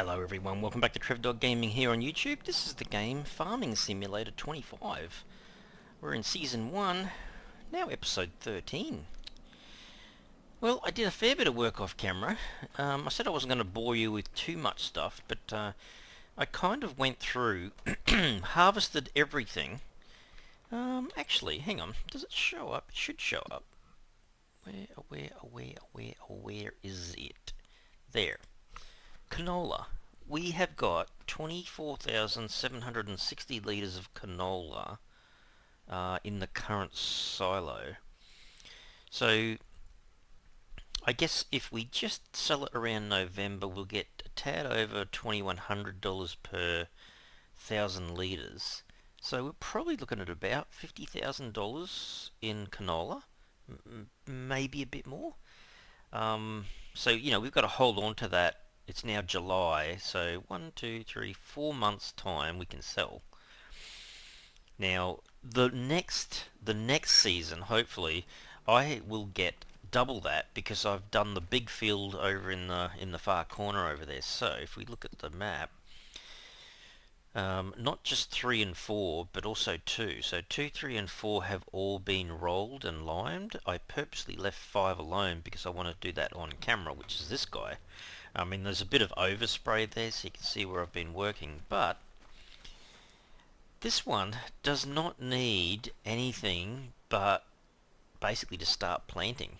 Hello everyone, welcome back to TrevDog Gaming here on YouTube. This is the game Farming Simulator 25. We're in Season 1, now Episode 13. Well, I did a fair bit of work off camera. I said I wasn't going to bore you with too much stuff, but I kind of went through, harvested everything. Actually, hang on, does it show up? It should show up. Where is it? There. Canola. We have got 24,760 litres of canola in the current silo. So I guess if we just sell it around November, we'll get a tad over $2,100 per 1,000 litres. So we're probably looking at about $50,000 in canola, maybe a bit more. So, you know, we've got to hold on to that. It's now July, so 4 months time we can sell. Now the next season, hopefully, I will get double that because I've done the big field over in the far corner over there. So if we look at the map, not just 3 and 4, but also 2. So 2, 3, and 4 have all been rolled and limed. I purposely left 5 alone because I want to do that on camera, which is this guy. I mean, there's a bit of overspray there, so you can see where I've been working, but this one does not need anything but basically to start planting.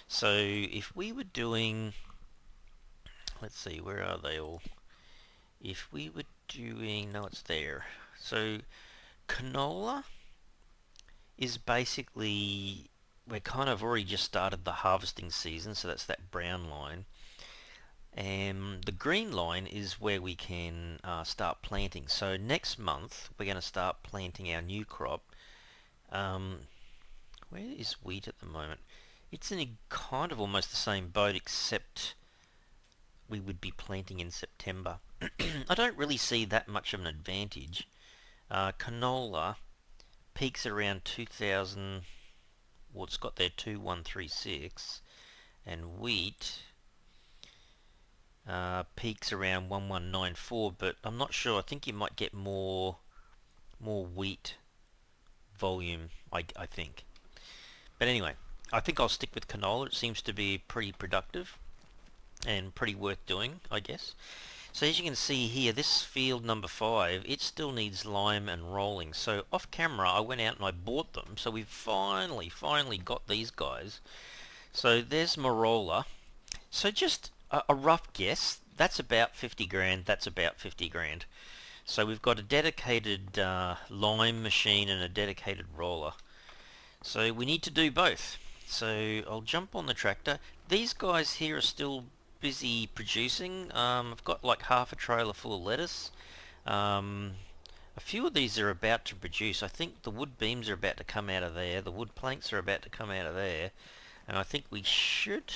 So if we were doing, let's see, where are they all? If we were doing, no, it's there. So canola is basically, we're kind of already just started the harvesting season, so that's that brown line. And the green line is where we can start planting. So next month we're going to start planting our new crop. Where is wheat at the moment? It's in a kind of almost the same boat, except we would be planting in September. I don't really see that much of an advantage. Canola peaks around 2,000, well, it's got there 2,136, and wheat peaks around 1,194, but I'm not sure. I think you might get more wheat volume, I think. But anyway, I think I'll stick with canola. It seems to be pretty productive and pretty worth doing, I guess. So as you can see here, this field number 5, it still needs lime and rolling. So off camera I went out and I bought them. So we've finally got these guys. So there's Marola. So just a rough guess, that's about 50 grand, that's about 50 grand. So we've got a dedicated lime machine and a dedicated roller. So we need to do both. So I'll jump on the tractor. These guys here are still busy producing. I've got like half a trailer full of lettuce. A few of these are about to produce. I think the wood beams are about to come out of there. The wood planks are about to come out of there. And I think we should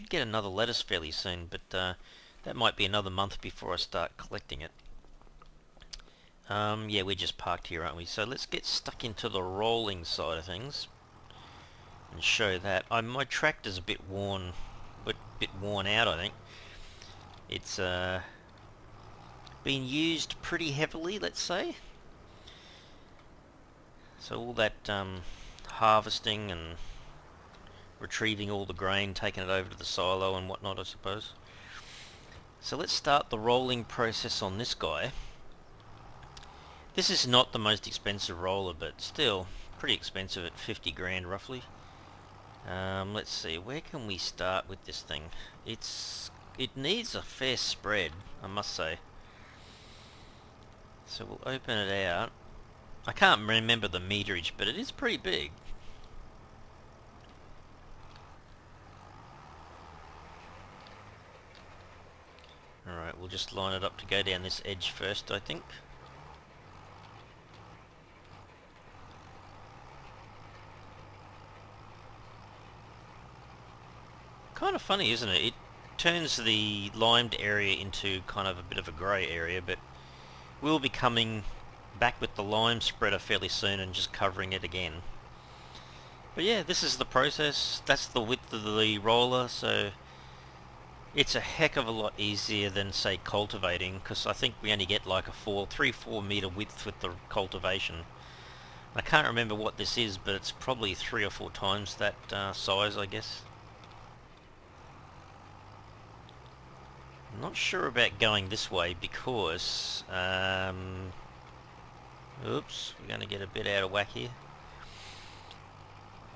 get another lettuce fairly soon, but that might be another month before I start collecting it. Yeah, we're just parked here, aren't we? So let's get stuck into the rolling side of things and show that. My tractor's a bit worn out, I think. It's been used pretty heavily, let's say. So all that harvesting and retrieving all the grain, taking it over to the silo and whatnot, I suppose. So let's start the rolling process on this guy. This is not the most expensive roller, but still pretty expensive at 50 grand roughly. Let's see, where can we start with this thing? It needs a fair spread, I must say. So we'll open it out. I can't remember the meterage, but it is pretty big. Alright, we'll just line it up to go down this edge first, I think. Kind of funny, isn't it? It turns the limed area into kind of a bit of a grey area, but we'll be coming back with the lime spreader fairly soon and just covering it again. But yeah, this is the process. That's the width of the roller, so It's a heck of a lot easier than, say, cultivating, because I think we only get like a 3-4 meter width with the cultivation. I can't remember what this is, but it's probably 3 or 4 times that size, I guess. I'm not sure about going this way because, oops, we're going to get a bit out of whack here.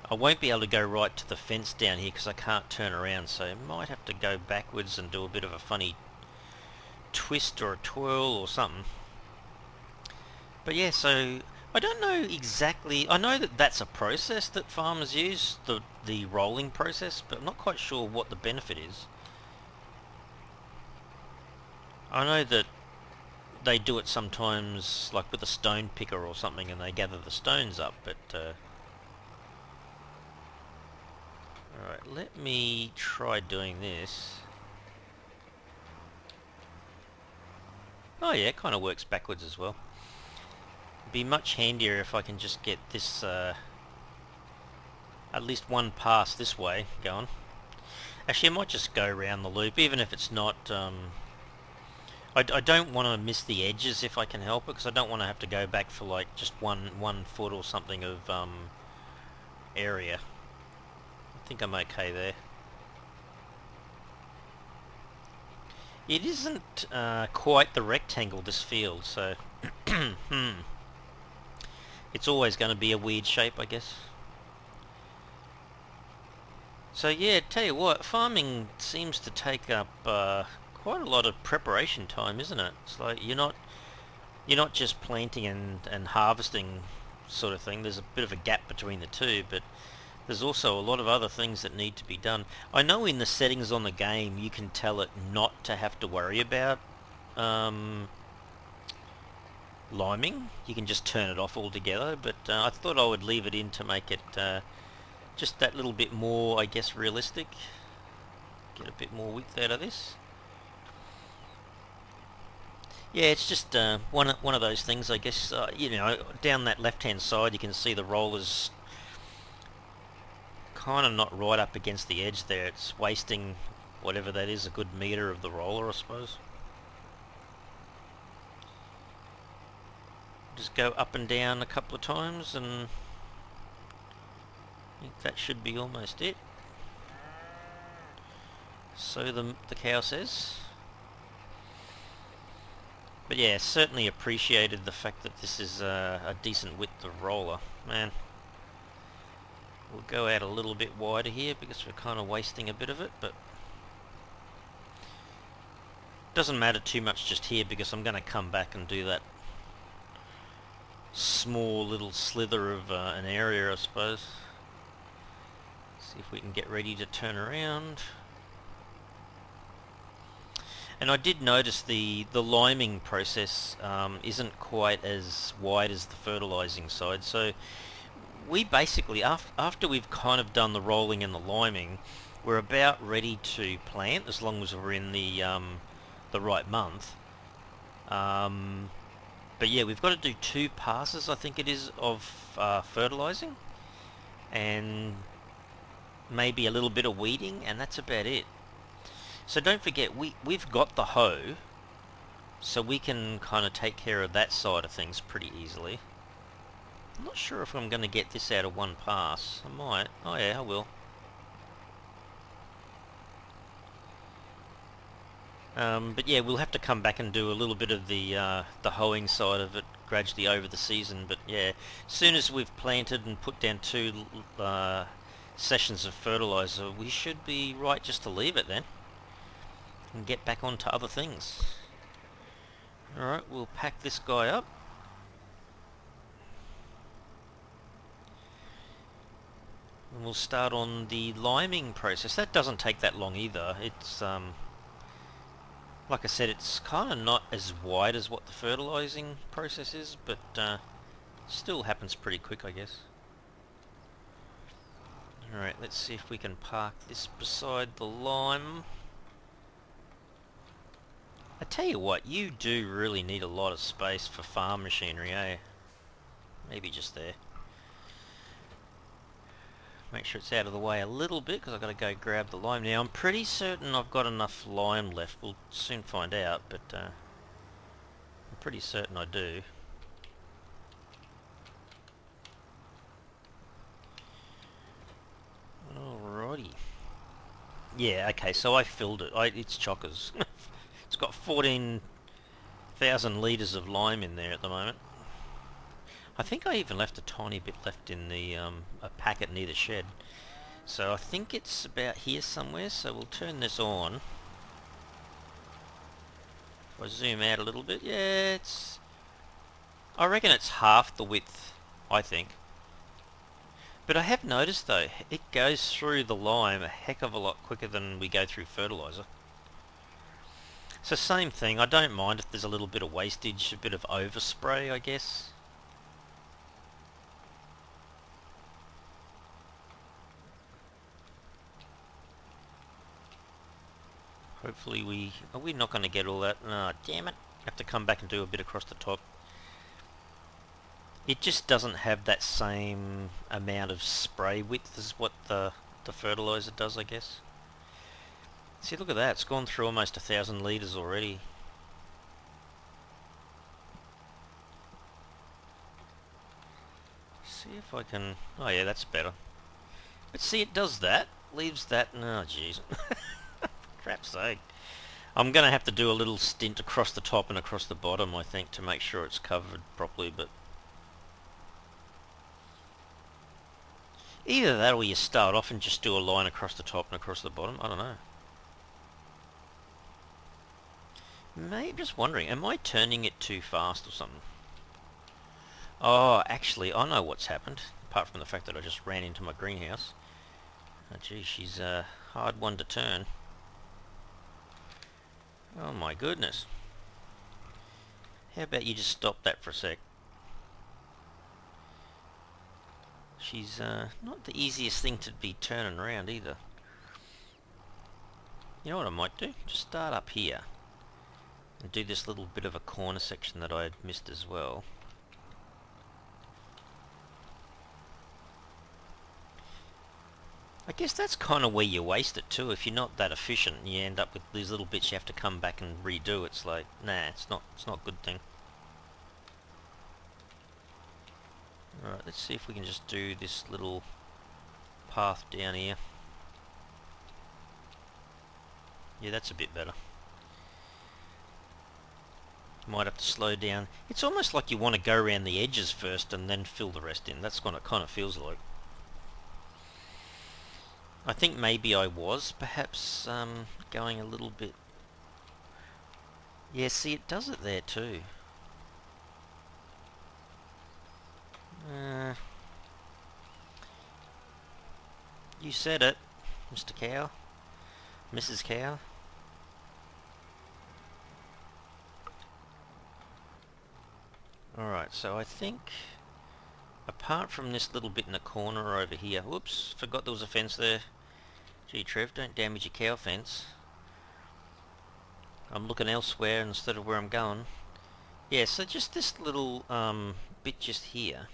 I won't be able to go right to the fence down here because I can't turn around, so I might have to go backwards and do a bit of a funny twist or a twirl or something. But yeah, so I don't know exactly. I know that that's a process that farmers use, the rolling process, but I'm not quite sure what the benefit is. I know that they do it sometimes, like with a stone picker or something, and they gather the stones up. But all right, let me try doing this. Oh yeah, it kind of works backwards as well. It'd be much handier if I can just get this at least one pass this way going. Actually, I might just go around the loop, even if it's not. I don't want to miss the edges if I can help it, because I don't want to have to go back for like just one foot or something of area. I think I'm okay there. It isn't quite the rectangle, this field, so it's always going to be a weird shape, I guess. So yeah, tell you what, farming seems to take up quite a lot of preparation time, isn't it? It's like you're not just planting and harvesting sort of thing. There's a bit of a gap between the two, but there's also a lot of other things that need to be done. I know in the settings on the game you can tell it not to have to worry about liming. You can just turn it off altogether, but I thought I would leave it in to make it just that little bit more, I guess, realistic. Get a bit more width out of this. Yeah, it's just one of those things, I guess. Down that left-hand side, you can see the rollers kind of not right up against the edge there. It's wasting whatever that is, a good meter of the roller, I suppose. Just go up and down a couple of times, and I think that should be almost it. So the cow says. But yeah, certainly appreciated the fact that this is a decent width of roller. Man, we'll go out a little bit wider here because we're kind of wasting a bit of it, but doesn't matter too much just here because I'm going to come back and do that small little slither of an area, I suppose. See if we can get ready to turn around. And I did notice the liming process isn't quite as wide as the fertilizing side. So we basically, after we've kind of done the rolling and the liming, we're about ready to plant as long as we're in the right month. But yeah, we've got to do 2 passes, I think it is, of fertilizing, and maybe a little bit of weeding, and that's about it. So don't forget, we've got the hoe, so we can kind of take care of that side of things pretty easily. I'm not sure if I'm going to get this out of one pass. I might. Oh yeah, I will. But yeah, we'll have to come back and do a little bit of the hoeing side of it gradually over the season. But yeah, as soon as we've planted and put down 2 sessions of fertilizer, we should be right just to leave it then and get back onto other things. Alright, we'll pack this guy up. And we'll start on the liming process. That doesn't take that long either. It's like I said, it's kind of not as wide as what the fertilizing process is, but still happens pretty quick, I guess. Alright, let's see if we can park this beside the lime. I tell you what, you do really need a lot of space for farm machinery, eh? Maybe just there. Make sure it's out of the way a little bit because I've got to go grab the lime now. I'm pretty certain I've got enough lime left. We'll soon find out, but I'm pretty certain I do. Alrighty. Yeah, okay, so I filled it. It's chockers. It's got 14,000 litres of lime in there at the moment. I think I even left a tiny bit left in the a packet near the shed. So I think it's about here somewhere, so we'll turn this on. If I zoom out a little bit, yeah, I reckon it's half the width, I think. But I have noticed though, it goes through the lime a heck of a lot quicker than we go through fertiliser. So same thing, I don't mind if there's a little bit of wastage, a bit of overspray, I guess. Hopefully are we not going to get all that? No, damn it. Have to come back and do a bit across the top. It just doesn't have that same amount of spray width as what the fertiliser does, I guess. See, look at that. It's gone through almost 1,000 litres already. See if I can... Oh yeah, that's better. But see, it does that. Leaves that... Oh, jeez. Crap's sake. I'm going to have to do a little stint across the top and across the bottom, I think, to make sure it's covered properly, but... Either that or you start off and just do a line across the top and across the bottom. I don't know. Maybe, just wondering, am I turning it too fast or something? Oh, actually, I know what's happened. Apart from the fact that I just ran into my greenhouse. Oh, gee, she's a hard one to turn. Oh my goodness. How about you just stop that for a sec? She's not the easiest thing to be turning around either. You know what I might do? Just start up here and do this little bit of a corner section that I had missed as well. I guess that's kind of where you waste it too. If you're not that efficient and you end up with these little bits you have to come back and redo, it's like, nah, it's not a good thing. Alright, let's see if we can just do this little path down here. Yeah, that's a bit better. Might have to slow down. It's almost like you want to go around the edges first and then fill the rest in. That's what it kind of feels like. I think maybe I was perhaps going a little bit... Yeah, see, it does it there too. You said it, Mr. Cow. Mrs. Cow. Alright, so I think, apart from this little bit in the corner over here... Whoops, forgot there was a fence there. Gee, Trev, don't damage your cow fence. I'm looking elsewhere instead of where I'm going. Yeah, so just this little bit just here.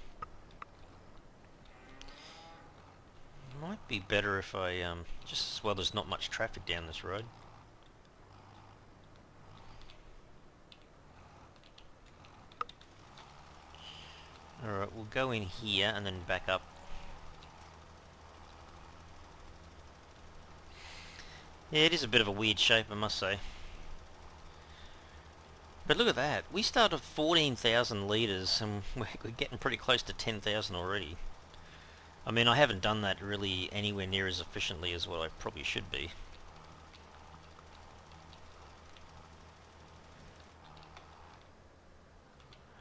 Might be better if I, just as well there's not much traffic down this road. Alright, we'll go in here and then back up. Yeah, it is a bit of a weird shape, I must say. But look at that. We started 14,000 litres and we're getting pretty close to 10,000 already. I mean, I haven't done that really anywhere near as efficiently as what I probably should be.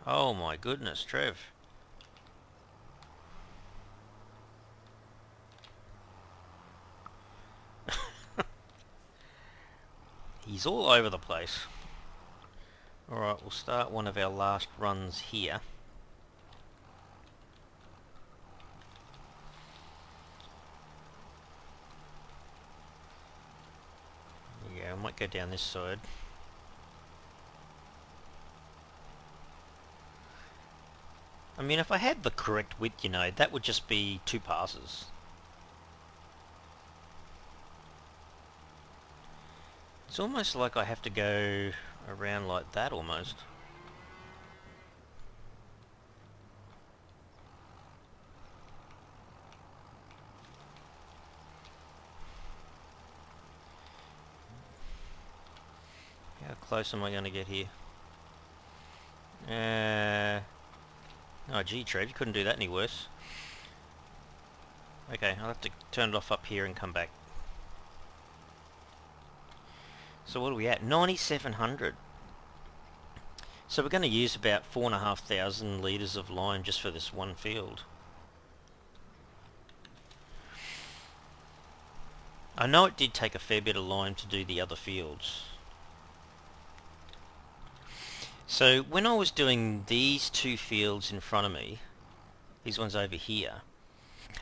Oh my goodness, Trev. He's all over the place. Alright, we'll start one of our last runs here. Yeah, I might go down this side. I mean, if I had the correct width, you know, that would just be 2 passes. It's almost like I have to go around like that almost. How close am I going to get here? Oh gee, Trev, you couldn't do that any worse. Okay, I'll have to turn it off up here and come back. So what are we at? 9,700. So we're going to use about 4,500 litres of lime just for this one field. I know it did take a fair bit of lime to do the other fields. So when I was doing these two fields in front of me, these ones over here,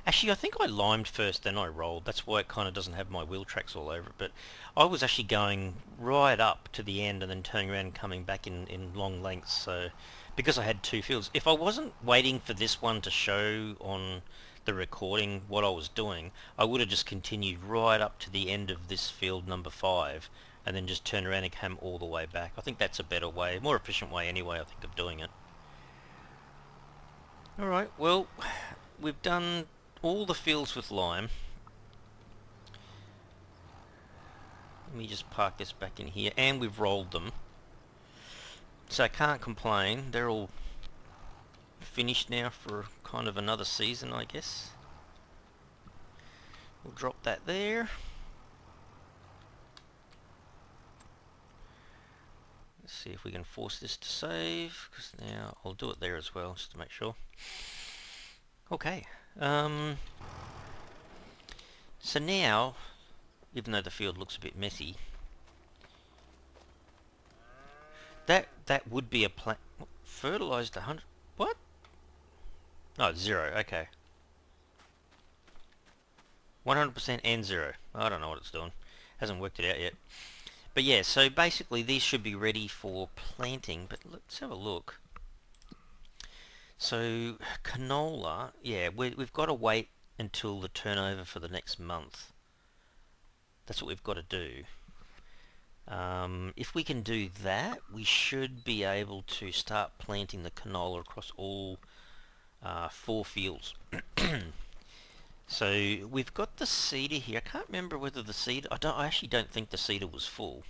actually I think I limed first then I rolled. That's why it kind of doesn't have my wheel tracks all over it. But I was actually going right up to the end and then turning around and coming back in long lengths. So because I had two fields, if I wasn't waiting for this one to show on the recording what I was doing, I would have just continued right up to the end of this field number 5 and then just turn around and come all the way back. I think that's a better way, more efficient way anyway, I think, of doing it. Alright, well, we've done all the fields with lime. Let me just park this back in here, and we've rolled them. So I can't complain. They're all finished now for kind of another season, I guess. We'll drop that there. Let's see if we can force this to save, because now I'll do it there as well, just to make sure. Okay. So now, even though the field looks a bit messy, that would be a fertilized 100. What? No, 0. Okay. 100% and 0. I don't know what it's doing. Hasn't worked it out yet. But yeah, so basically these should be ready for planting. But let's have a look. So canola, yeah, we've got to wait until the turnover for the next month. That's what we've got to do. If we can do that, we should be able to start planting the canola across all 4 fields. So we've got the seeder here. I can't remember whether the seeder... I actually don't think the seeder was full.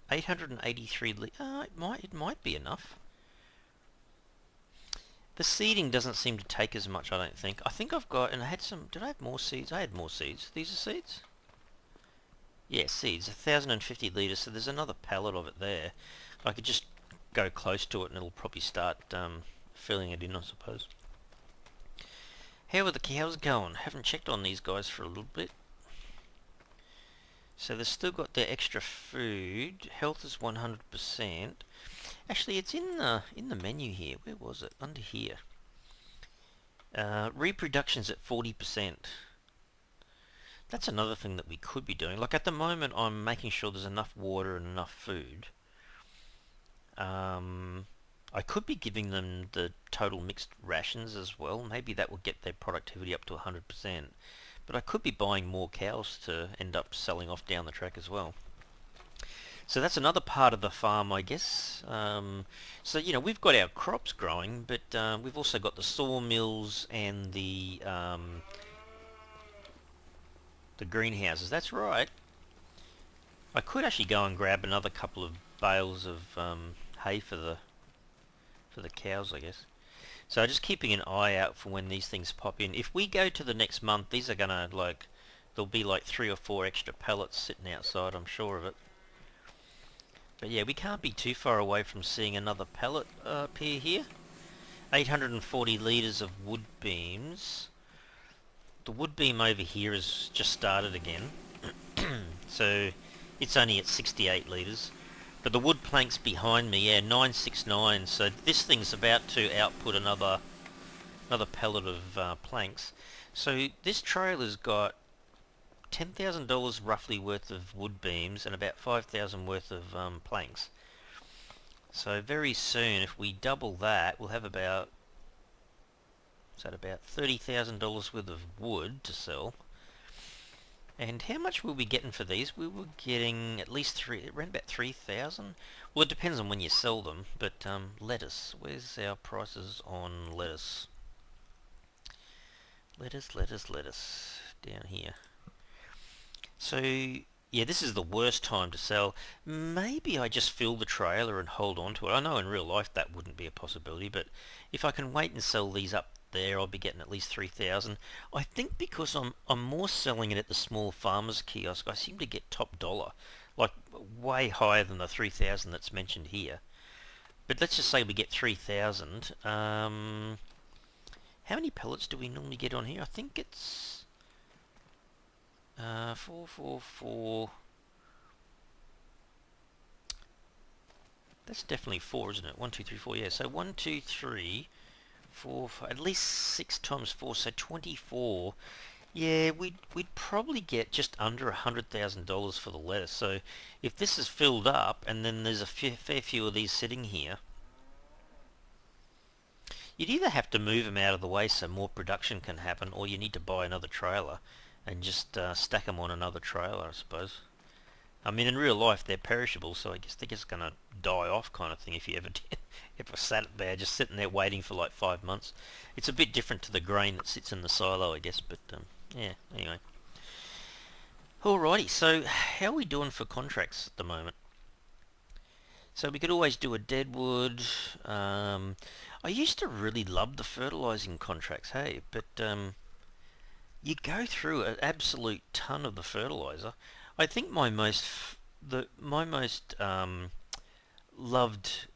883 it might be enough. The seeding doesn't seem to take as much, I don't think. I think I've got... And I had some... Did I have more seeds? I had more seeds. These are seeds? Yeah, seeds. 1,050 litres, so there's another pallet of it there. I could just go close to it and it'll probably start filling it in, I suppose. How are the cows going? Haven't checked on these guys for a little bit. So they've still got their extra food. Health is 100%. Actually, it's in the menu here. Where was it? Under here. Reproduction's at 40%. That's another thing that we could be doing. Like at the moment, I'm making sure there's enough water and enough food. I could be giving them the total mixed rations as well. Maybe that will get their productivity up to 100%. But I could be buying more cows to end up selling off down the track as well. So that's another part of the farm, I guess. So, you know, we've got our crops growing, but we've also got the sawmills and the greenhouses. That's right. I could actually go and grab another couple of bales of hay for the cows, I guess. So just keeping an eye out for when these things pop in. If we go to the next month, these are gonna there'll be like 3 or 4 extra pellets sitting outside, I'm sure of it. But yeah, we can't be too far away from seeing another pellet appear here. 840 litres of wood beams. The wood beam over here has just started again. So it's only at 68 litres. But the wood planks behind me, yeah, 969. So this thing's about to output another pellet of planks. So this trailer's got $10,000 roughly worth of wood beams and about 5,000 worth of planks. So very soon, if we double that, we'll have about Is that about $30,000 worth of wood to sell? And how much were we getting for these? We were getting at least around about 3,000. Well, it depends on when you sell them. But lettuce, where's our prices on lettuce? Lettuce, down here. So yeah, this is the worst time to sell. Maybe I just fill the trailer and hold on to it. I know in real life that wouldn't be a possibility, but if I can wait and sell these up there, I'll be getting at least 3,000. I think because I'm more selling it at the small farmers kiosk, I seem to get top dollar, like way higher than the 3,000 that's mentioned here. But let's just say we get 3,000. How many pellets do we normally get on here? I think it's 444. That's definitely 4, isn't it? 1, 2, 3, 4. Yeah. So 1, 2, 3, 4, 5, at least 6 times 4, so 24. Yeah, we'd probably get just under $100,000 for the lettuce. So if this is filled up, and then there's a fair few of these sitting here, you'd either have to move them out of the way so more production can happen, or you need to buy another trailer and just stack them on another trailer, I suppose. I mean, in real life, they're perishable, so I guess they're just going to die off kind of thing if you ever did. If I sat there, just sitting there waiting for like 5 months. It's a bit different to the grain that sits in the silo, I guess, but yeah, anyway. Alrighty, so how are we doing for contracts at the moment? So we could always do a deadwood. I used to really love the fertilising contracts, hey, but you go through an absolute ton of the fertilizer. I think my most loved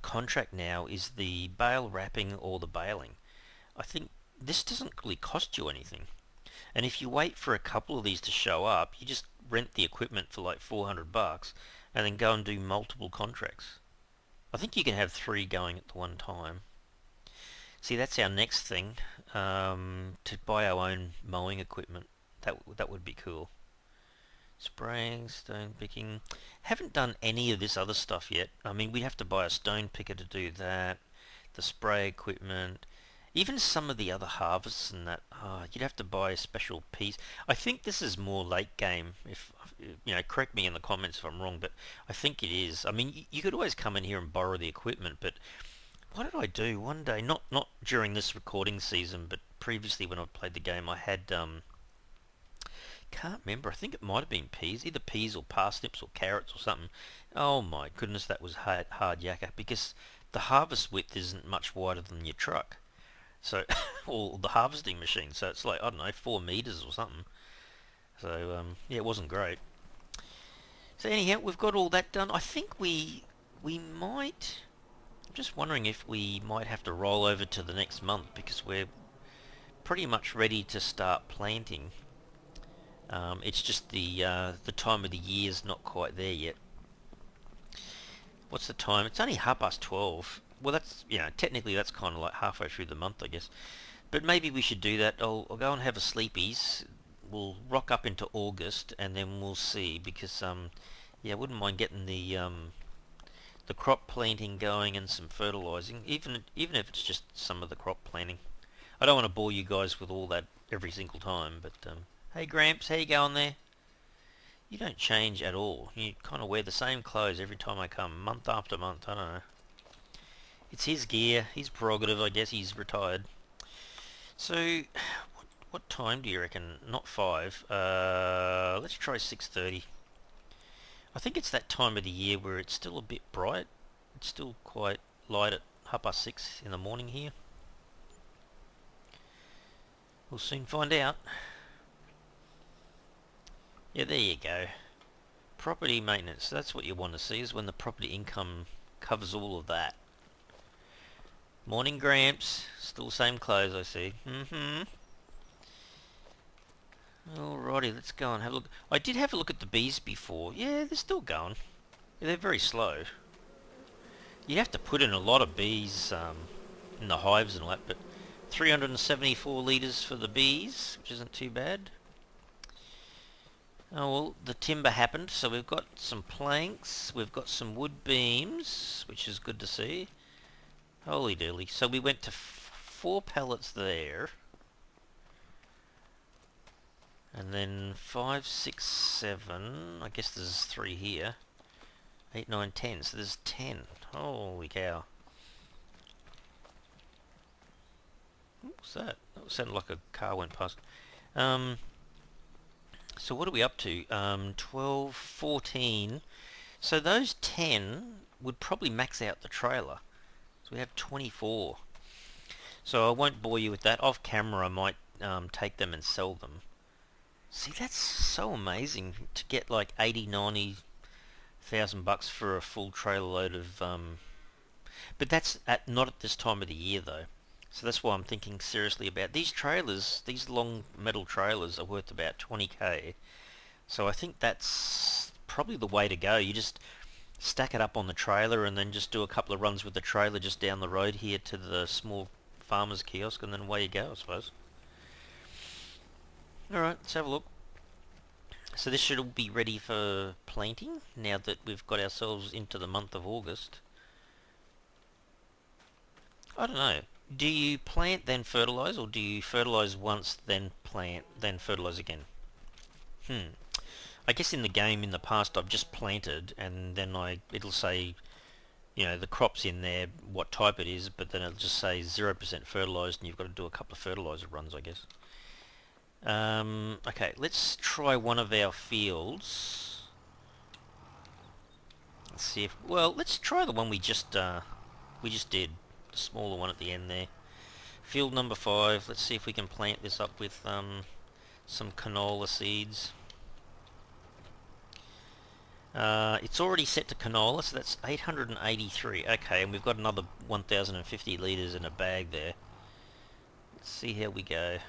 contract now is the bale wrapping or the baling. I think this doesn't really cost you anything, and if you wait for a couple of these to show up, you just rent the equipment for like $400, and then go and do multiple contracts. I think you can have 3 going at the one time. See, that's our next thing, to buy our own mowing equipment. That would be cool. Spraying, stone picking. Haven't done any of this other stuff yet. I mean, we'd have to buy a stone picker to do that. The spray equipment. Even some of the other harvests and that. You'd have to buy a special piece. I think this is more late game. If correct me in the comments if I'm wrong, but I think it is. I mean, you could always come in here and borrow the equipment, but what did I do one day? Not during this recording season, but previously when I played the game, I had can't remember. I think it might have been peas, either peas or parsnips or carrots or something. Oh my goodness, that was hard yakka because the harvest width isn't much wider than your truck. So, or the harvesting machine. So it's like I don't know, 4 meters or something. So yeah, it wasn't great. So anyhow, we've got all that done. I think we might. I'm just wondering if we might have to roll over to the next month because we're pretty much ready to start planting. It's just the time of the year is not quite there yet. What's the time? It's only 12:30. Well, that's technically that's kind of like halfway through the month, I guess. But maybe we should do that. I'll go and have a sleepies. We'll rock up into August and then we'll see because yeah, I wouldn't mind getting the crop planting going and some fertilizing, even if it's just some of the crop planting. I don't want to bore you guys with all that every single time, but hey Gramps, how you going there? You don't change at all. You kind of wear the same clothes every time I come, month after month. I don't know. It's his gear, his prerogative. I guess he's retired. So, what time do you reckon? Not 5. Let's try 6:30. I think it's that time of the year where it's still a bit bright. It's still quite light at 6:30 in the morning here. We'll soon find out. Yeah, there you go. Property maintenance. That's what you want to see, is when the property income covers all of that. Morning Gramps. Still same clothes, I see. Alrighty, let's go and have a look. I did have a look at the bees before. Yeah, they're still going. Yeah, they're very slow. You have to put in a lot of bees in the hives and all that, but 374 litres for the bees, which isn't too bad. Oh well, the timber happened, so we've got some planks, we've got some wood beams, which is good to see. Holy dooly. So we went to 4 pallets there. And then 5, 6, 7. I guess there's 3 here. 8, 9, 10. So there's 10. Holy cow. What's that? That sounded like a car went past. So what are we up to? 12, 14. So those 10 would probably max out the trailer. So we have 24. So I won't bore you with that. Off camera I might take them and sell them. See, that's so amazing to get like 80, 90,000 bucks for a full trailer load of but that's not at this time of the year though. So that's why I'm thinking seriously about these trailers. These long metal trailers are worth about 20k. So I think that's probably the way to go. You just stack it up on the trailer and then just do a couple of runs with the trailer just down the road here to the small farmer's kiosk, and then away you go, I suppose. Alright, let's have a look. So this should all be ready for planting now that we've got ourselves into the month of August. I don't know. Do you plant then fertilise, or do you fertilise once then plant then fertilise again? I guess in the game in the past I've just planted and then it'll say, you know, the crop's in there, what type it is, but then it'll just say 0% fertilised and you've got to do a couple of fertiliser runs, I guess. Okay, let's try one of our fields. Let's see if, well, let's try the one we just did, the smaller one at the end there. Field number 5. Let's see if we can plant this up with some canola seeds. It's already set to canola, so that's 883. Okay, and we've got another 1,050 litres in a bag there. Let's see how we go.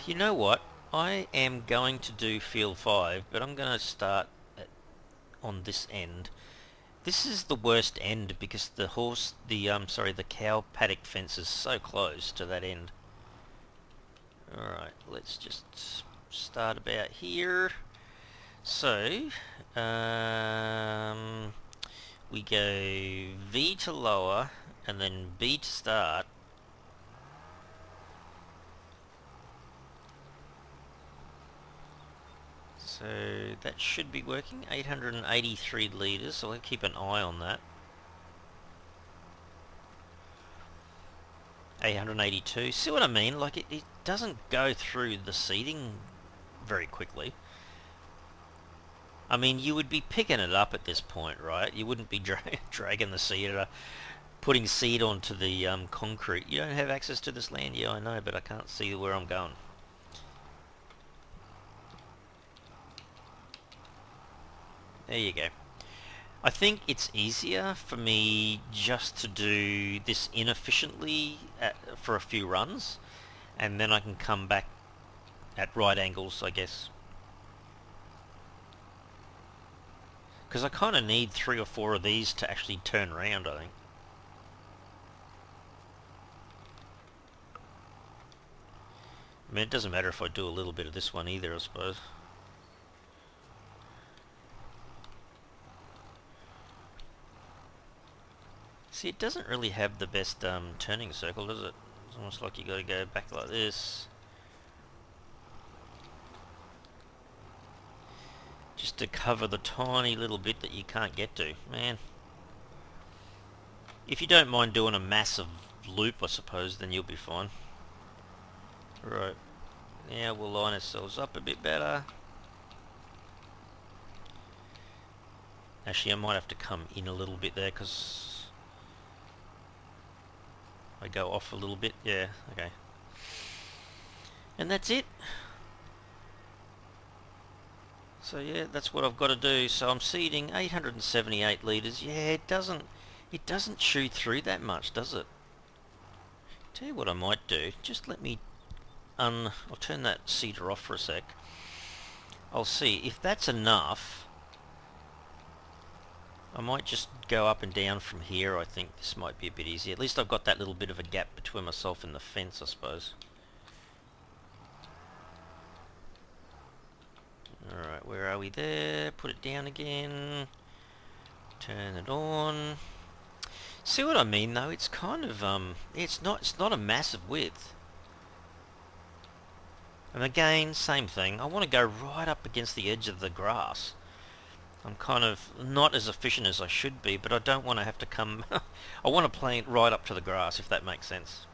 You know what? I am going to do field 5, but I'm going to start on this end. This is the worst end because the cow paddock fence is so close to that end. Alright, let's just start about here. So, we go V to lower and then B to start. So that should be working. 883 litres, so I'll keep an eye on that. 882. See what I mean? Like it doesn't go through the seeding very quickly. I mean, you would be picking it up at this point, right? You wouldn't be dragging the seeder, putting seed onto the concrete. You don't have access to this land? Yeah, I know, but I can't see where I'm going. There you go. I think it's easier for me just to do this inefficiently for a few runs, and then I can come back at right angles, I guess. Because I kind of need 3 or 4 of these to actually turn around, I think. I mean, it doesn't matter if I do a little bit of this one either, I suppose. See, it doesn't really have the best turning circle, does it? It's almost like you got to go back like this. Just to cover the tiny little bit that you can't get to. Man. If you don't mind doing a massive loop, I suppose, then you'll be fine. Right. Now we'll line ourselves up a bit better. Actually, I might have to come in a little bit there because I go off a little bit. Yeah, okay. And that's it. So yeah, that's what I've got to do. So I'm seeding 878 litres. Yeah, it doesn't chew through that much, does it? Tell you what I might do. Just let me I'll turn that seeder off for a sec. I'll see if that's enough. I might just go up and down from here. I think this might be a bit easier. At least I've got that little bit of a gap between myself and the fence, I suppose. Alright, where are we there? Put it down again. Turn it on. See what I mean though? It's kind of it's not a massive width. And again, same thing. I want to go right up against the edge of the grass. I'm kind of not as efficient as I should be, but I don't want to have to come... I want to plant right up to the grass, if that makes sense.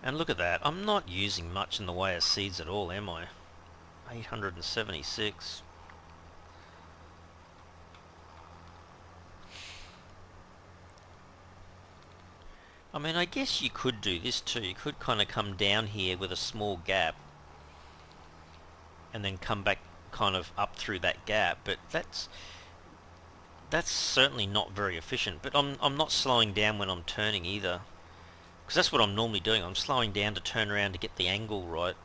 And look at that. I'm not using much in the way of seeds at all, am I? 876. I mean, I guess you could do this too. You could kind of come down here with a small gap and then come back kind of up through that gap, but that's certainly not very efficient. But I'm not slowing down when I'm turning either, because that's what I'm normally doing. I'm slowing down to turn around to get the angle right.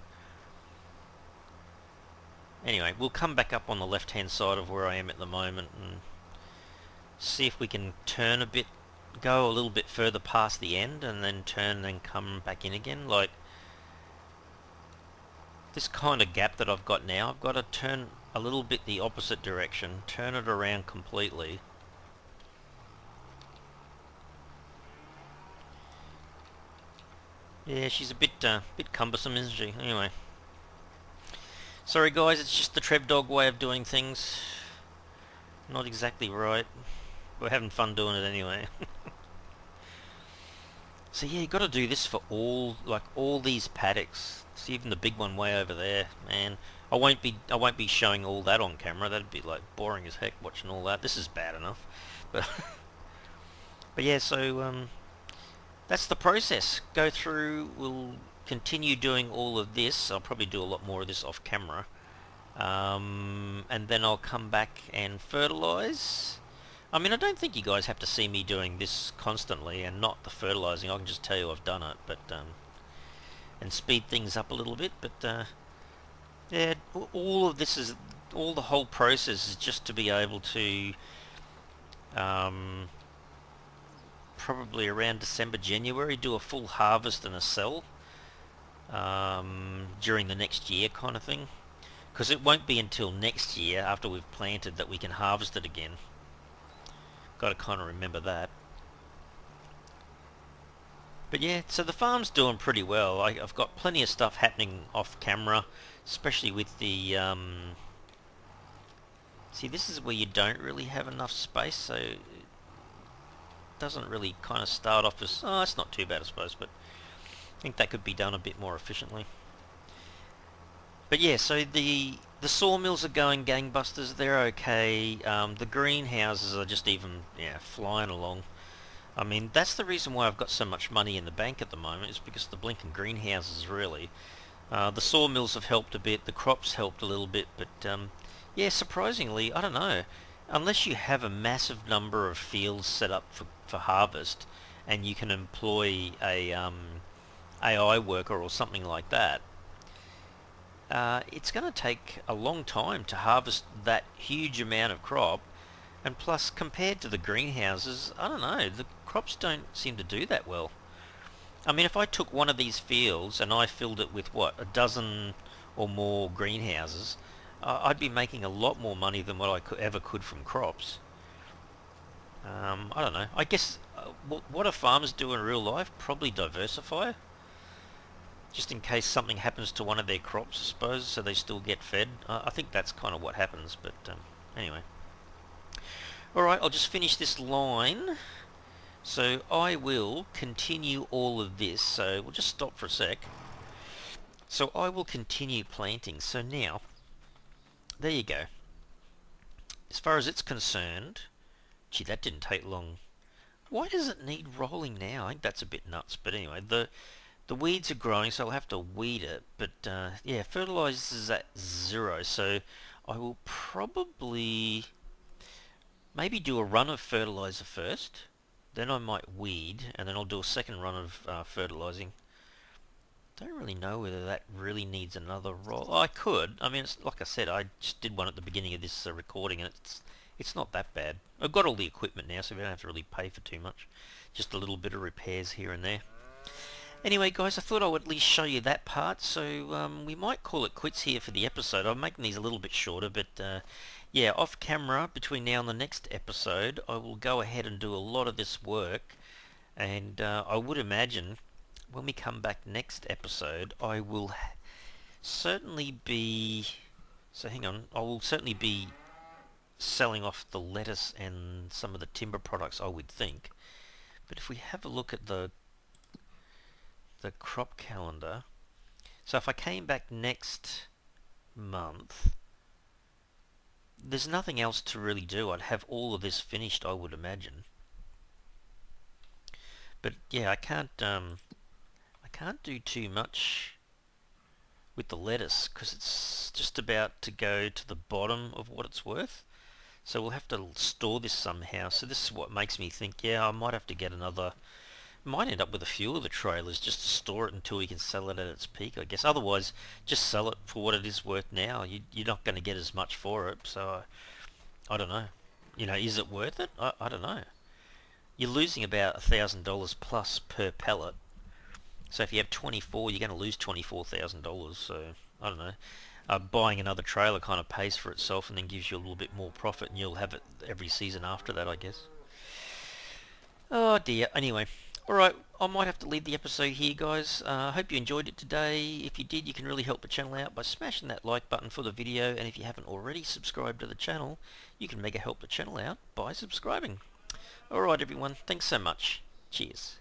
Anyway, we'll come back up on the left hand side of where I am at the moment and see if we can turn a bit, go a little bit further past the end and then turn and then come back in again. Like this kind of gap that I've got now, I've got to turn a little bit the opposite direction, turn it around completely. Yeah, she's a bit cumbersome, isn't she? Anyway. Sorry guys, it's just the Trev Dog way of doing things. Not exactly right. We're having fun doing it anyway. So yeah, you got to do this for all these paddocks. See, even the big one way over there, man. I won't be showing all that on camera. That'd be like boring as heck watching all that. This is bad enough, but but yeah. So that's the process. Go through. We'll continue doing all of this. I'll probably do a lot more of this off camera. And then I'll come back and fertilize. I mean, I don't think you guys have to see me doing this constantly and not the fertilizing. I can just tell you I've done it, but and speed things up a little bit. But yeah, all of this is the whole process is just to be able to probably around December, January, do a full harvest and a sell during the next year kind of thing. Because it won't be until next year after we've planted that we can harvest it again. Got to kind of remember that. But yeah, so the farm's doing pretty well. I've got plenty of stuff happening off camera, especially with the... See, this is where you don't really have enough space, so it doesn't really kind of start off as... Oh, it's not too bad, I suppose, but I think that could be done a bit more efficiently. But yeah, so the sawmills are going gangbusters. They're okay. The greenhouses are just even flying along. I mean, that's the reason why I've got so much money in the bank at the moment, is because of the blinking greenhouses, really. The sawmills have helped a bit. The crops helped a little bit, but yeah, surprisingly, I don't know. Unless you have a massive number of fields set up for harvest, and you can employ a AI worker or something like that. It's going to take a long time to harvest that huge amount of crop, and plus compared to the greenhouses, I don't know, the crops don't seem to do that well. I mean, if I took one of these fields and I filled it with what, a dozen or more greenhouses, I'd be making a lot more money than what I ever could from crops. I don't know. I guess what do farmers do in real life? Probably diversify, just in case something happens to one of their crops, I suppose, so they still get fed. I think that's kind of what happens, but anyway. Alright, I'll just finish this line. So I will continue all of this, so we'll just stop for a sec. So I will continue planting. So now, there you go. As far as it's concerned, gee, that didn't take long. Why does it need rolling now? I think that's a bit nuts, but anyway, the weeds are growing, so I'll have to weed it. But yeah, fertilizer is at 0, so I will probably maybe do a run of fertilizer first. Then I might weed, and then I'll do a second run of fertilizing. Don't really know whether that really needs another roll. Oh, I could. I mean, it's, like I said, I just did one at the beginning of this recording, and it's not that bad. I've got all the equipment now, so we don't have to really pay for too much. Just a little bit of repairs here and there. Anyway, guys, I thought I would at least show you that part, so we might call it quits here for the episode. I'm making these a little bit shorter, but yeah, off camera, between now and the next episode, I will go ahead and do a lot of this work, and I would imagine when we come back next episode, I will certainly be... So hang on, I will certainly be selling off the lettuce and some of the timber products, I would think. But if we have a look at the crop calendar, so if I came back next month, there's nothing else to really do. I'd have all of this finished, I would imagine. But yeah, I can't do too much with the lettuce because it's just about to go to the bottom of what it's worth. So we'll have to store this somehow. So this is what makes me think, yeah, I might have to get another... Might end up with a few of the trailers just to store it until we can sell it at its peak, I guess. Otherwise, just sell it for what it is worth now. You're not going to get as much for it, so I don't know. You know, is it worth it? I don't know. You're losing about $1,000 plus per pallet. So if you have 24, you're going to lose $24,000. So I don't know. Buying another trailer kind of pays for itself and then gives you a little bit more profit, and you'll have it every season after that, I guess. Oh dear. Anyway, alright, I might have to leave the episode here, guys. I hope you enjoyed it today. If you did, you can really help the channel out by smashing that like button for the video, and if you haven't already subscribed to the channel, you can mega help the channel out by subscribing. Alright everyone, thanks so much. Cheers.